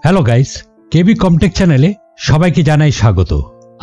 Hello guys, কেবি কমটেক চ্যানেলে সবাইকে জানাই স্বাগত।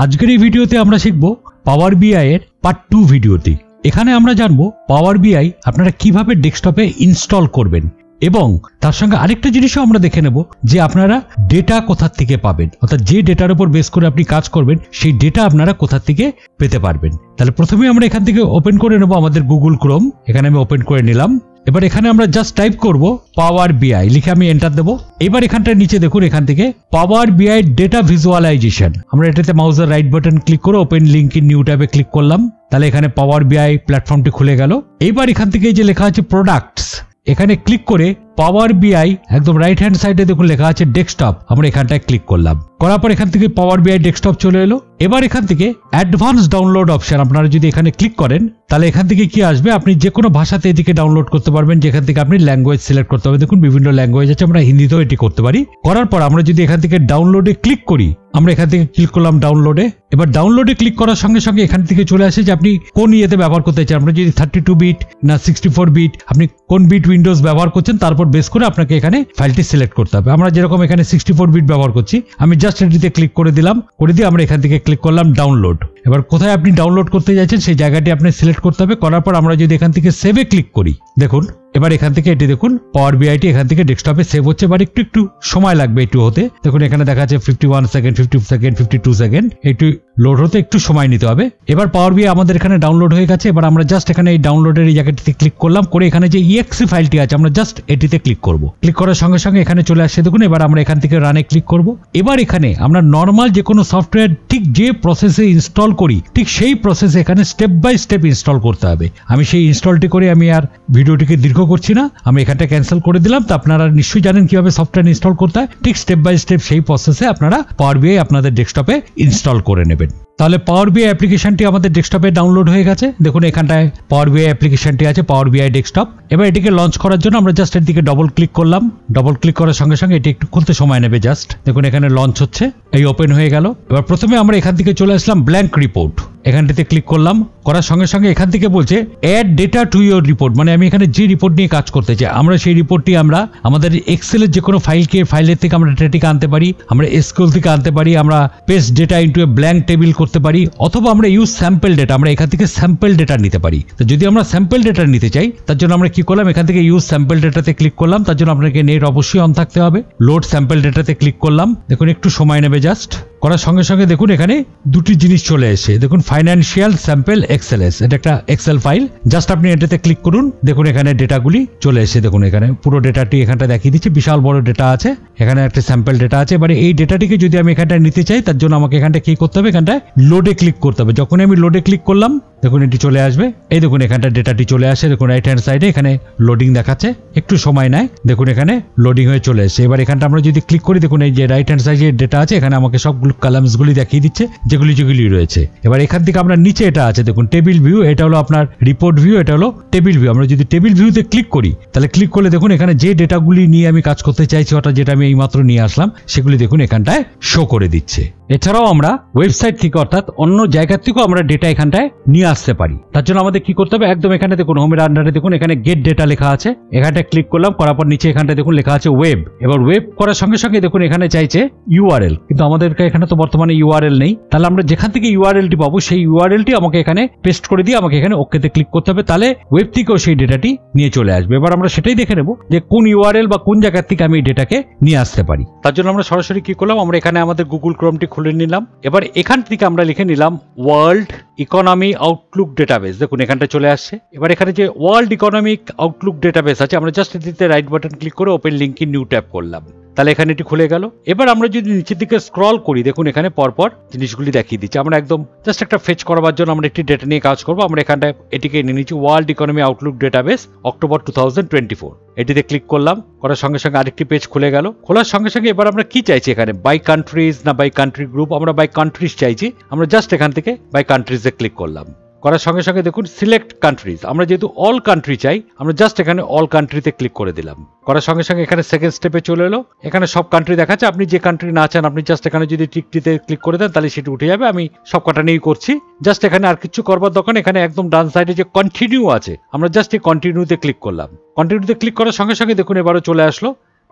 আজকের এই ভিডিওতে আমরা শিখব পাওয়ার বিআই এর পার্ট 2 ভিডিওটি। এখানে আমরা জানবো পাওয়ার বিআই আপনারা কিভাবে ডেস্কটপে ইনস্টল করবেন এবং তার সঙ্গে আরেকটা জিনিসও আমরা দেখে নেব যে আপনারা ডেটা কোথা থেকে পাবেন, অর্থাৎ যে ডেটার উপর বেস করে আপনি কাজ করবেন সেই ডেটা আপনারা কোথা থেকে পেতে পারবেন। তাহলে প্রথমে আমরা এখান থেকে ওপেন করে নেব আমাদের গুগল ক্রোম। এখানে আমি ওপেন করে নিলাম। এবার এখানে আমরা জাস্ট টাইপ করব পাওয়ার বিআই, লিখে আমি এন্টার দেবো। এবার এখানটার নিচে দেখুন, এখান থেকে পাওয়ার বিআই ডেটা ভিজুয়ালাইজেশন, আমরা এটাতে মাউসের রাইট বাটন ক্লিক করে ওপেন লিঙ্ক ইন নিউ ট্যাবে ক্লিক করলাম। তাহলে এখানে পাওয়ার বিআই প্ল্যাটফর্মটি খুলে গেল। এইবার এখান থেকে যে লেখা আছে প্রোডাক্টস, এখানে ক্লিক করে পাওয়ার বিআই একদম রাইট হ্যান্ড সাইডে দেখুন লেখা আছে ডেস্কটপ, আমরা এখানটায় ক্লিক করলাম। করার পর এখান থেকে পাওয়ার বিআই ডেস্কটপ চলে এলো। এবার এখান থেকে অ্যাডভান্স ডাউনলোড অপশন, আপনারা যদি এখানে ক্লিক করেন তাহলে এখান থেকে কি আসবে, আপনি যে কোনো ভাষাতে এদিকে ডাউনলোড করতে পারবেন, যেখান থেকে আপনি ল্যাঙ্গুয়েজ সিলেক্ট করতে হবে। দেখুন বিভিন্ন ল্যাঙ্গুয়েজ আছে, আমরা হিন্দিতেও এটি করতে পারি। করার পর আমরা যদি এখান থেকে ডাউনলোডে ক্লিক করি, আমরা এখান থেকে ক্লিক করলাম ডাউনলোডে। এবার ডাউনলোডে ক্লিক করার সঙ্গে সঙ্গে এখান থেকে চলে আসে যে আপনি কোন ইয়েতে ব্যবহার করতে চান, আমরা যদি 32 বিট না 64 বিট, আপনি কোন বিট উইন্ডোজ ব্যবহার করছেন তারপর বেস করে আপনাকে এখানে ফাইলটি সিলেক্ট করতে হবে। আমরা যেরকম এখানে 64 বিট ব্যবহার করছি, আমি জাস্ট এটিতে ক্লিক করে দিলাম। করে দিয়ে আমরা এখান থেকে ক্লিক করলাম ডাউনলোড। এবার কোথায় আপনি ডাউনলোড করতে যাচ্ছেন সেই জায়গাটি আপনি সিলেক্ট করতে হবে। করার পর আমরা যদি এখান থেকে সেভে ক্লিক করি, দেখুন এবার এখান থেকে এটি দেখুন পাওয়ার বিআইটি এখান থেকে ডেস্কটপে সেভ হচ্ছে। এবার একটু সময় লাগবে একটু হতে। দেখুন এখানে দেখা যাচ্ছে 51 সেকেন্ড, 50 সেকেন্ড, 52 সেকেন্ড, একটু লোড হতে একটু সময় নিতে হবে। এবার পাওয়ার বিআই আমাদের এখানে ডাউনলোড হয়ে গেছে। এবার আমরা জাস্ট এখানে এই ডাউনলোডের এই জায়গাটিতে ক্লিক করলাম, করে এখানে যে ইএক্সি ফাইলটি আছে আমরা জাস্ট এটিতে ক্লিক করব। ক্লিক করার সঙ্গে সঙ্গে এখানে চলে আসছে দেখুন। এবার আমরা এখান থেকে রানে ক্লিক করব। এবার এখানে আমরা নর্মাল যে কোনো সফটওয়্যার ঠিক যে প্রসেসে ইনস্টল করি ঠিক সেই প্রসেসে এখানে স্টেপ বাই স্টেপ ইনস্টল করতে হবে। আমি সেই ইনস্টলটি করে আমি আর ভিডিওটিকে দীর্ঘ করছি না, আমি এখানটা ক্যান্সেল করে দিলাম। তো আপনারা নিশ্চয়ই জানেন কিভাবে সফটওয়্যার ইনস্টল করতে হয়, ঠিক স্টেপ বাই স্টেপ সেই প্রসেসে আপনারা পাওয়ার বিআই আপনাদের ডেস্কটপে ইনস্টল করে নেবেন। তাহলে পাওয়ার বিআই অ্যাপ্লিকেশনটি আমাদের ডেস্কটপে ডাউনলোড হয়ে গেছে। দেখুন এখানটায় পাওয়ার বিআই অ্যাপ্লিকেশনটি আছে, পাওয়ার বিআই ডেস্কটপ। এবার এটিকে লঞ্চ করার জন্য আমরা জাস্ট এর দিকে ডবল ক্লিক করলাম। ডবল ক্লিক করার সঙ্গে সঙ্গে এটি একটু খুলতে সময় নেবে। জাস্ট দেখুন এখানে লঞ্চ হচ্ছে, এই ওপেন হয়ে গেল। এবার প্রথমে আমরা এখান থেকে চলে আসলাম ব্ল্যাঙ্ক রিপোর্ট, এখানটিতে ক্লিক করলাম। করার সঙ্গে সঙ্গে এখান থেকে বলছে add data to your report, মানে আমি এখানে যে রিপোর্ট নিয়ে কাজ করতে চাই আমরা সেই রিপোর্টটি আমরা আমাদের এক্সেলের যে কোনো ফাইলের থেকে আমরা ডেটাটিকে আনতে পারি, আমরা এসকিউএল থেকে আনতে পারি, আমরা paste data into a blank table করতে পারি, অথবা আমরা ইউজ স্যাম্পল ডেটা, আমরা এখান থেকে স্যাম্পল ডেটা নিতে পারি। তো যদি আমরা স্যাম্পল ডেটা নিতে চাই তার জন্য আমরা কি করলাম, এখান থেকে ইউজ স্যাম্পল ডেটাতে ক্লিক করলাম। তার জন্য আপনাকে নেট অবশ্যই অন থাকতে হবে। লোড স্যাম্পল ডেটাতে ক্লিক করলাম। দেখুন একটু সময় নেবে। জাস্ট করার সঙ্গে সঙ্গে দেখুন এখানে দুটি জিনিস চলে এসে, দেখুন ফাইন্যান্সিয়াল স্যাম্পল এক্সএলএস, এটা একটা এক্সেল ফাইল। জাস্ট আপনি এটাতে ক্লিক করুন। দেখুন এখানে ডেটাগুলি চলে এসে, দেখুন এখানে পুরো ডেটাটি এখানটা দেখিয়ে দিচ্ছে, বিশাল বড় ডেটা আছে, এখানে একটা স্যাম্পল ডেটা আছে। এবারে এই ডেটাটিকে যদি আমি এখানটা নিতে চাই তার জন্য আমাকে এখানটা কি করতে হবে, এখানটায় লোডে ক্লিক করতে হবে। যখন আমি লোডে ক্লিক করলাম দেখুন এটি চলে আসবে। এই দেখুন এখানটা ডেটাটি চলে আসে, দেখুন রাইট হ্যান্ড সাইডে এখানে লোডিং দেখাচ্ছে, একটু সময় নেয়। দেখুন এখানে লোডিং হয়ে চলে এসেছে। এবার এখানটা আমরা যদি ক্লিক করি, দেখুন এই যে রাইট হ্যান্ড সাইডে ডেটা আছে, এখানে আমাকে সবগুলো কলামস গুলি দেখিয়ে দিচ্ছে যেগুলি রয়েছে। এবার এখান থেকে আমরা নিচে এটা আছে দেখুন টেবিল ভিউ, এটা হলো আপনার রিপোর্ট ভিউ, এটা হলো টেবিল ভিউ। আমরা যদি টেবিল ভিউতে ক্লিক করি তাহলে ক্লিক করলে দেখুন এখানে যে ডেটাগুলি নিয়ে আমি কাজ করতে চাইছি, অর্থাৎ যেটা আমি এইমাত্র নিয়ে আসলাম, সেগুলি দেখুন এখানটায় শো করে দিচ্ছে। এছাড়াও আমরা ওয়েবসাইট থেকে অর্থাৎ অন্য জায়গা থেকেও আমরা ডেটা এখানটায় নিয়ে আসতে পারি। তার জন্য আমাদের কি করতে হবে, একদম এখানে দেখুন হোমের আন্ডারে দেখুন এখানে গেট ডেটা লেখা আছে, এখানটায় ক্লিক করলাম। করার পর নিচে এখানটায় দেখুন লেখা আছে ওয়েব। এবার ওয়েব করার সঙ্গে সঙ্গে দেখুন এখানে চাইছে ইউআরএল, কিন্তু আমাদের এখানে তো বর্তমানে ইউআরএল নেই। তাহলে আমরা যেখান থেকে ইউআরএলটি পাবো সেই ইউআরএলটি আমাকে এখানে পেস্ট করে দিয়ে আমাকে এখানে ওকেতে ক্লিক করতে হবে। তাহলে ওয়েব থেকেও সেই ডেটাটি নিয়ে চলে আসবে। এবার আমরা সেটাই দেখে নেব যে কোন ইউআরএল বা কোন জায়গা থেকে আমি এই ডেটাকে নিয়ে আসতে পারি। তার জন্য আমরা সরাসরি কি করলাম, আমরা এখানে আমাদের গুগল ক্রোমটি খুলে নিলাম। এবার এখান থেকে আমরা লিখে নিলাম ওয়ার্ল্ড ইকোনমি আউটলুক ডেটাবেস। দেখুন এখানটা চলে আসছে। এবার এখানে যে ওয়ার্ল্ড ইকোনমিক আউটলুক ডেটাবেস আছে, আমরা জাস্ট এটিতে রাইট বাটন ক্লিক করে open link in new tab করলাম। তাহলে এখানে এটি খুলে গেল। এবার আমরা যদি নিচের দিকে স্ক্রল করি, দেখুন এখানে পরপর জিনিসগুলি দেখিয়ে দিচ্ছে। আমরা একদম জাস্ট একটা ফেচ করবার জন্য আমরা একটি ডেটা নিয়ে কাজ করবো। আমরা এখানটায় এটিকে নিয়ে নিচ্ছি world economy Outlook database October 2024, এটিতে ক্লিক করলাম। করার সঙ্গে সঙ্গে আরেকটি পেজ খুলে গেল। খোলার সঙ্গে সঙ্গে এবার আমরা কি চাইছি, এখানে বাই কান্ট্রিজ না বাই কান্ট্রি গ্রুপ, আমরা বাই কান্ট্রিজ চাইছি। আমরা জাস্ট এখান থেকে বাই কান্ট্রিজে ক্লিক করলাম। করার সঙ্গে সঙ্গে দেখুন সিলেক্ট কান্ট্রিজ, আমরা যেহেতু অল কান্ট্রি চাই আমরা জাস্ট এখানে অল কান্ট্রিতে ক্লিক করে দিলাম। করার সঙ্গে সঙ্গে এখানে সেকেন্ড স্টেপে চলে এলো। এখানে সব কান্ট্রি দেখাচ্ছে, আপনি যে কান্ট্রি না চান আপনি জাস্ট এখানে যদি টিকটিতে ক্লিক করে দেন তাহলে সেটি উঠে যাবে। আমি সব কটা নিয়েই করছি। জাস্ট এখানে আর কিছু করবার দরকার, এখানে একদম ডান সাইডে যে কন্টিনিউ আছে আমরা জাস্ট এই কন্টিনিউতে ক্লিক করলাম। কন্টিনিউতে ক্লিক করার সঙ্গে সঙ্গে দেখুন এবারও চলে আসলো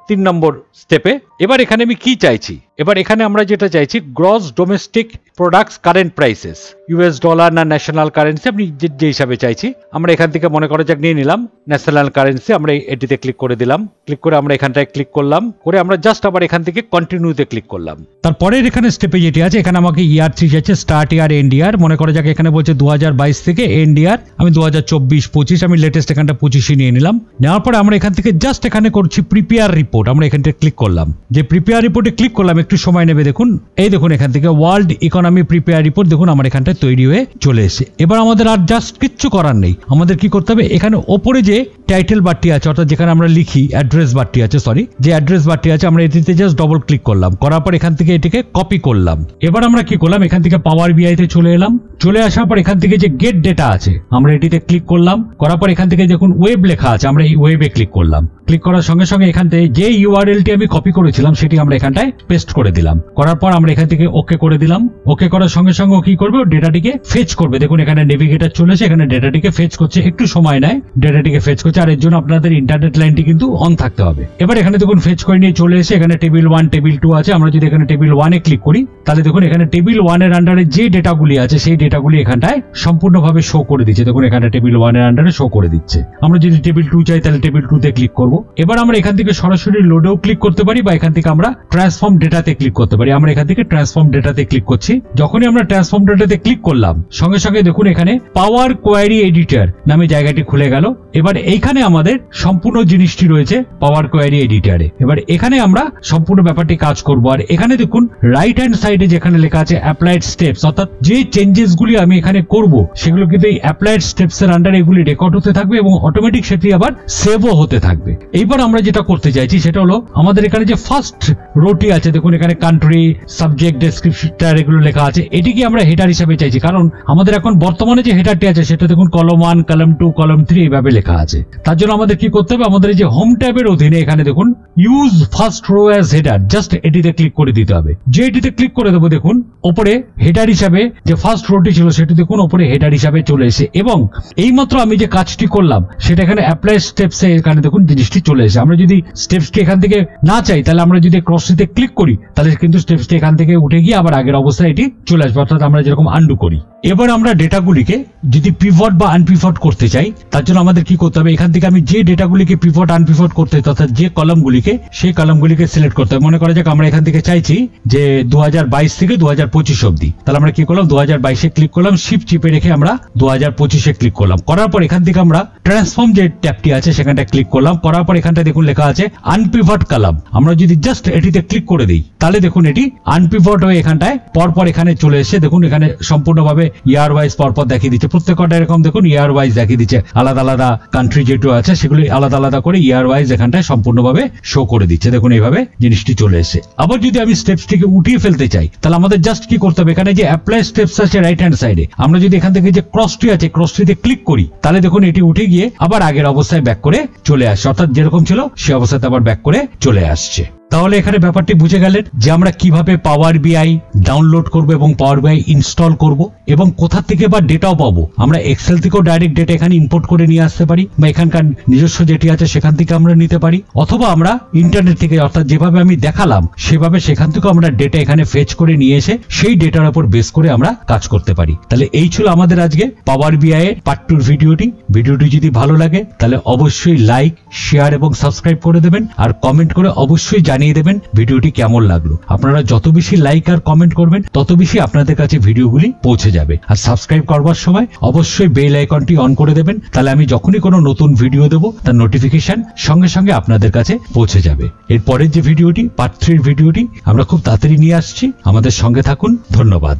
3 নম্বর স্টেপে। এবার এখানে আমি কি চাইছি, এবার এখানে আমরা যেটা চাইছি gross domestic products current prices, US dollar না ন্যাশনাল কারেন্সি, আপনি যে হিসাবে চাইছি আমরা এখান থেকে মনে করা যাক নিয়ে নিলাম ন্যাশনাল কারেন্সি। আমরা এটিতে ক্লিক করে দিলাম, ক্লিক করে আমরা এখানটায় ক্লিক করলাম, করে আমরা জাস্ট আবার এখান থেকে কন্টিনিউতে ক্লিক করলাম। তারপরের এখানে স্টেপে যেটি আছে এখানে আমাকে ইয়ার 3 যাচ্ছে, স্টার্ট ইয়ার এন্ড ইয়ার। মনে করা যাক এখানে বলছে 2022 থেকে এন্ড ইয়ার, আমি 2024-25 আমি লেটেস্ট এখানটা 25 নিয়ে নিলাম। নেওয়ার পরে আমরা এখান থেকে জাস্ট এখানে করছি প্রিপেয়ার রিপোর্ট, আমরা এখানটা ক্লিক করলাম। যে প্রিপেয়ার রিপোর্টে ক্লিক করলাম একটু সময় নেবে, দেখুন এই দেখুন এখান থেকে ওয়ার্ল্ড ইকোনমি প্রিপেয়ার রিপোর্ট দেখুন আমার এখানটায় তৈরি হয়ে চলে এসেছে। এবার আমাদের আর জাস্ট কিচ্ছু করার নেই, আমাদের কি করতে হবে এখানে ওপরে যে টাইটেল বারটি আছে অর্থাৎ যেখানে আমরা লিখি অ্যাড্রেস বারটি আছে, সরি যে অ্যাড্রেস বারটি আছে আমরা এটিতে জাস্ট ডবল ক্লিক করলাম, করার পর এখান থেকে এটিকে কপি করলাম। এবার আমরা কি করলাম এখান থেকে পাওয়ার বিআই তে চলে এলাম, চলে আসার পর এখান থেকে যে গেট ডেটা আছে আমরা এটিতে ক্লিক করলাম, করার পর এখান থেকে দেখুন ওয়েব লেখা আছে আমরা এই ওয়েবে ক্লিক করলাম। ক্লিক করার সঙ্গে সঙ্গে এখান থেকে যে ইউআরএলটি আমি কপি করেছিলাম সেটি আমরা এখানটায় পেস্ট করে দিলাম, করার পর আমরা এখান থেকে ওকে করে দিলাম। ওকে করার সঙ্গে সঙ্গে ও কি করবে ডেটাটিকে ফেচ করবে, দেখুন এখানে নেভিগেটর চলেছে, এখানে ডেটাটিকে ফেচ করছে, একটু সময় নেয় ডেটাটিকে ফেচ করছে, আর এর জন্য আপনাদের ইন্টারনেট লাইনটি কিন্তু অন থাকতে হবে। এবার এখানে দেখুন ফেচ করে নিয়ে চলে এসে এখানে টেবিল 1 টেবিল 2 আছে, আমরা যদি এখানে টেবিল 1 এ ক্লিক করি তাহলে দেখুন এখানে টেবিল 1 এর আন্ডারে যে ডেটাগুলি আছে সেই ডেটাগুলি এখানটায় সম্পূর্ণভাবে শো করে দিচ্ছে, দেখুন এখানে টেবিল 1 এর আন্ডারে শো করে দিচ্ছে। আমরা যদি টেবিল 2 চাই তাহলে টেবিল 2 তে ক্লিক করব। এবার আমরা এখান থেকে সরাসরি লোডেও ক্লিক করতে পারি বা এখান থেকে আমরা ট্রান্সফর্ম ডেটাতে ক্লিক করতে পারি। আমরা এখান থেকে ট্রান্সফর্ম ডেটাতে ক্লিক করছি, যখনই আমরা ট্রান্সফর্ম ডেটাতে ক্লিক করলাম সঙ্গে সঙ্গে দেখুন এখানে পাওয়ার কোয়ারি এডিটর নামে জায়গাটি খুলে গেল। এবার এইখানে আমাদের সম্পূর্ণ জিনিসটি রয়েছে পাওয়ার কোয়ারি এডিটরে। এবার এখানে আমরা সম্পূর্ণ ব্যাপারটি কাজ করব, আর এখানে দেখুন রাইট হ্যান্ড সাইডে যেখানে লেখা আছে অ্যাপ্লাইড স্টেপস, অর্থাৎ যে চেঞ্জেস গুলি আমি এখানে করব সেগুলো কিন্তু এই অ্যাপ্লাইড স্টেপস এর আন্ডারে এগুলি রেকর্ড হতে থাকবে এবং অটোমেটিক সেটি আবার সেভও হতে থাকবে। এইবার আমরা যেটা করতে চাইছি সেটা হলো আমাদের এখানে যে ফার্স্ট রোটি আছে দেখুন এখানে কান্ট্রি, সাবজেক্ট, ডেসক্রিপশন এগুলো লেখা আছে, এটিকে আমরা হেডার হিসেবে চাইছি, কারণ আমাদের এখন বর্তমানে যে হেডারটি আছে সেটা দেখুন কলম 1, কলম 2, কলম 3 এইভাবে লেখা আছে। তার জন্য আমাদের কি করতে হবে, আমাদের যে হোম ট্যাবের অধীনে এখানে দেখুন use first row as header, just এটিতে ক্লিক করে দিতে হবে। যে এটিতে ক্লিক করে দেবো দেখুন ওপরে হেডার হিসাবে যে ফার্স্ট রোটি ছিল সেটি দেখুন ওপরে হেডার হিসাবে চলে এসে, এবং এইমাত্র আমি যে কাজটি করলাম সেটা এখানে অ্যাপ্লাই স্টেপস এখানে দেখুন জিনিসটি চলে এসে। আমরা যদি স্টেপসটি এখান থেকে না চাই তাহলে আমরা যদি ক্রসটিতে ক্লিক করি তাহলে কিন্তু স্টেপসটি এখান থেকে উঠে গিয়ে আবার আগের অবস্থায় এটি চলে আসবে, অর্থাৎ আমরা যেরকম আন্ডু করি। এবার আমরা ডেটাগুলিকে যদি পিভট বা আনপিভট করতে চাই তার জন্য আমাদের কি করতে হবে, এখান থেকে আমি যে ডেটাগুলিকে পিভট আনপিভট করতে অর্থাৎ যে কলামগুলিকে সেই কলামগুলিকে সিলেক্ট করতে হবে। মনে করা যাক আমরা এখান থেকে চাইছি যে 2022 থেকে 2025 অবধি, তাহলে আমরা কি করলাম 2022 এ ক্লিক করলাম, শিফট চিপে রেখে আমরা 2025 এ ক্লিক করলাম, করার পর এখান থেকে আমরা ট্রান্সফর্ম যে ট্যাবটি আছে সেখানটা ক্লিক করলাম, করার পর এখানটা দেখুন লেখা আছে আনপিভট কলাম। আমরা যদি জাস্ট এটিতে ক্লিক করে দিই তাহলে দেখুন এটি আনপিভট হয়ে এখানটায় পরপর এখানে চলে এসে দেখুন এখানে সম্পূর্ণভাবে ইয়ার ওয়াইজ পরপর দেখিয়ে দিচ্ছে, প্রত্যেকটা এরকম দেখুন ইয়ার ওয়াইজ দেখিয়ে দিচ্ছে, আলাদা আলাদা কান্ট্রি যেটু আছে সেগুলি আলাদা আলাদা করে ইয়ার ওয়াইজ এখানটায় সম্পূর্ণভাবে শো করে দিচ্ছে, দেখুন এইভাবে জিনিসটি চলে এসে। আবার যদি আমি স্টেপসটিকে উঠিয়ে ফেলতে চাই তাহলে আমাদের জাস্ট কি করতে হবে, এখানে যে অ্যাপ্লাই স্টেপস আছে রাইট হ্যান্ড সাইডে, আমরা যদি এখান থেকে যে ক্রসটি আছে ক্রসটিতে ক্লিক করি তাহলে দেখুন এটি উঠে গিয়ে আবার আগের অবস্থায় ব্যাক করে চলে আসছে, অর্থাৎ যেরকম ছিল সে অবস্থাতে আবার ব্যাক করে চলে আসছে। তাহলে এখানে ব্যাপারটি বুঝে গেলেন যে আমরা কিভাবে পাওয়ার বিআই ডাউনলোড করব এবং পাওয়ার বিআই ইনস্টল করব এবং কোথা থেকে বা ডেটাও পাবো। আমরা এক্সেল থেকেও ডাইরেক্ট ডেটা এখানে ইম্পোর্ট করে নিয়ে আসতে পারি বা এখানকার নিজস্ব যেটি আছে সেখান থেকে আমরা নিতে পারি, অথবা আমরা ইন্টারনেট থেকে অর্থাৎ যেভাবে আমি দেখালাম সেভাবে সেখান থেকেও আমরা ডেটা এখানে ফেচ করে নিয়ে এসে সেই ডেটার উপর বেস করে আমরা কাজ করতে পারি। তাহলে এই ছিল আমাদের আজকে পাওয়ার বিআই এর পার্ট 2 ভিডিওটি। ভিডিওটি যদি ভালো লাগে তাহলে অবশ্যই লাইক, শেয়ার এবং সাবস্ক্রাইব করে দেবেন, আর কমেন্ট করে অবশ্যই জানিয়ে দেবেন ভিডিওটি কেমন লাগলো। আপনারা যত বেশি লাইক আর কমেন্ট করবেন তত বেশি আপনাদের কাছে ভিডিওগুলি পৌঁছে যাবে। আর সাবস্ক্রাইব করবার সময় অবশ্যই বেল আইকনটি অন করে দেবেন, তাহলে আমি যখনই কোনো নতুন ভিডিও দেবো তার নোটিফিকেশন সঙ্গে সঙ্গে আপনাদের কাছে পৌঁছে যাবে। এর পরের যে ভিডিওটি পার্ট 3 ভিডিওটি আমরা খুব তাড়াতাড়ি নিয়ে আসছি, আমাদের সঙ্গে থাকুন। ধন্যবাদ।